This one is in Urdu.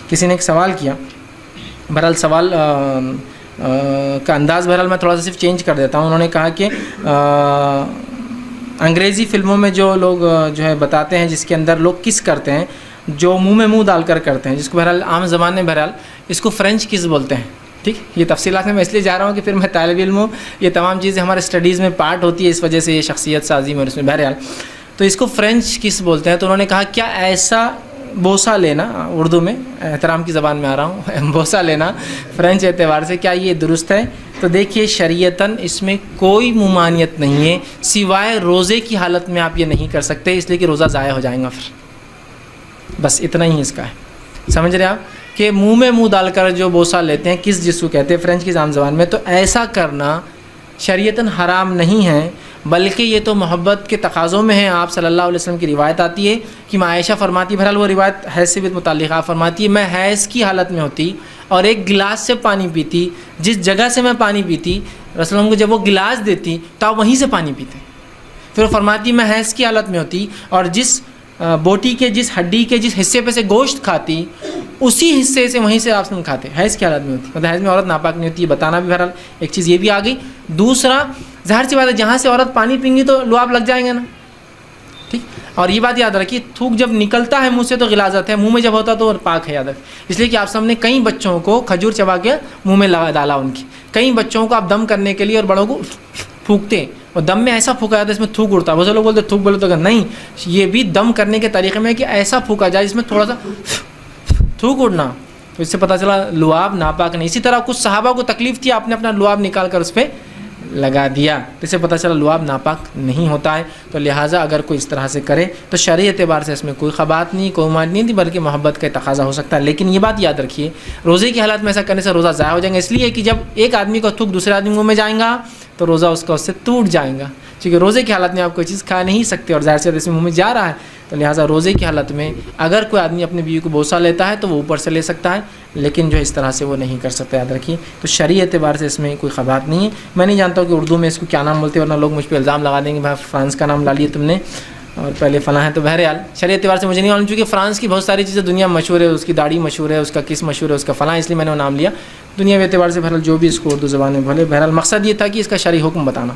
کسی نے ایک سوال کیا، بہرحال سوال کا انداز بہرحال میں تھوڑا سا صرف چینج کر دیتا ہوں. انہوں نے کہا کہ انگریزی فلموں میں جو لوگ جو ہے بتاتے ہیں جس کے اندر لوگ کس کرتے ہیں، جو منہ میں منہ ڈال کر کرتے ہیں، جس کو بہرحال عام زبان میں بہرحال اس کو فرینچ کس بولتے ہیں. ٹھیک، یہ تفصیلات میں اس لیے جا رہا ہوں کہ پھر میں طالب علم ہوں، یہ تمام چیزیں ہمارے اسٹڈیز میں پارٹ ہوتی ہے، اس وجہ سے یہ شخصیت سازی میں اور اس میں بہرحال تو اس کو فرینچ کس بولتے ہیں. تو انہوں نے کہا کیا ایسا بوسہ لینا، اردو میں احترام کی زبان میں آ رہا ہوں، بوسہ لینا فرینچ اعتبار سے کیا یہ درست ہے؟ تو دیکھیے شریعتاً اس میں کوئی ممانعت نہیں ہے، سوائے روزے کی حالت میں آپ یہ نہیں کر سکتے، اس لیے کہ روزہ ضائع ہو جائے گا. پھر بس اتنا ہی اس کا ہے. سمجھ رہے آپ کہ منہ میں منہ ڈال کر جو بوسہ لیتے ہیں کس جس کو کہتے ہیں فرینچ کی عام زبان میں، تو ایسا کرنا شریعتاً حرام نہیں ہے، بلکہ یہ تو محبت کے تقاضوں میں ہے. آپ صلی اللہ علیہ وسلم کی روایت آتی ہے کہ میں عائشہ فرماتی، بہرحال وہ روایت حیض سے بھی متعلق آپ فرماتی ہے، میں حیض کی حالت میں ہوتی اور ایک گلاس سے پانی پیتی، جس جگہ سے میں پانی پیتی رسول اللہ کو جب وہ گلاس دیتی تو آپ وہیں سے پانی پیتے. پھر وہ فرماتی میں حیض کی حالت میں ہوتی اور جس بوٹی کے جس ہڈی کے جس حصے پہ سے گوشت کھاتی اسی حصے سے وہیں سے آپ سے کھاتے. حیض کی حالت میں ہوتی، مطلب حیض میں عورت ناپاک نہیں ہوتی، یہ بتانا بھی بہرحال ایک چیز یہ بھی آ گئی. دوسرا ظاہر سی بات ہے جہاں سے عورت پانی پئیں گی تو لعاب لگ جائیں گے نا. ٹھیک، اور یہ بات یاد رکھیے تھوک جب نکلتا ہے منہ سے تو غلاظت ہے، منہ میں جب ہوتا تو پاک ہے. یاد رکھ، اس لیے کہ آپ سامنے کئی بچوں کو کھجور چبا کے منہ میں ڈالا، ان کی کئی بچوں کو آپ دم کرنے کے لیے اور بڑوں کو پھونکتے ہیں اور دم میں ایسا پھونکا جاتا ہے اس میں تھوک اڑتا ہے. بہت سے لوگ بولتے تھوک بولے تو نہیں، یہ بھی دم کرنے کے طریقے میں کہ ایسا پھونکا جائے جس میں تھوڑا سا تھوک اڑنا، تو اس سے پتہ چلا لعاب ناپاک نہیں. اسی طرح کچھ صحابہ کو تکلیف تھی، آپ نے اپنا لعاب نکال کر اس پہ لگا دیا، اس سے پتہ چلا لعاب ناپاک نہیں ہوتا ہے. تو لہٰذا اگر کوئی اس طرح سے کرے تو شرعی اعتبار سے اس میں کوئی خبات نہیں، کوئی مانع نہیں تھی، بلکہ محبت کا تقاضا ہو سکتا ہے. لیکن یہ بات یاد رکھیے روزے کی حالت میں ایسا کرنے سے روزہ ضائع ہو جائیں گا، اس لیے کہ جب ایک آدمی کا تھوک دوسرے آدمی منہ میں جائیں گا تو روزہ اس کا اس سے ٹوٹ جائے گا، کیونکہ روزے کی حالت میں آپ کوئی چیز کھا نہیں سکتے اور ظاہر سے اس میں منہ میں جا رہا ہے. تو لہٰذا روزے کی حالت میں اگر کوئی آدمی اپنی بیوی کو بوسہ لیتا ہے تو وہ اوپر سے لے سکتا ہے، لیکن جو اس طرح سے وہ نہیں کر سکتا. یاد رکھیے تو شرعی اعتبار سے اس میں کوئی خبات نہیں ہے. میں نہیں جانتا ہوں کہ اردو میں اس کو کیا نام بولتے ہیں، ورنہ لوگ مجھ پہ الزام لگا دیں گے بھائی فرانس کا نام لا لیے تم نے اور پہلے فلاں ہے. تو بہرحال شرعی اعتبار سے مجھے نہیں معلوم، چونکہ فرانس کی بہت ساری چیزیں دنیا میں مشہور ہے، اس کی داڑھی مشہور ہے، اس کا کس مشہور ہے، اس کا فلاں، اس لیے میں نے وہ نام لیا. دنیا کے اعتبار سے بہرحال جو بھی اس کو اردو زبان میں بولے، بہرحال مقصد یہ تھا کہ اس کا شرعی حکم بتانا.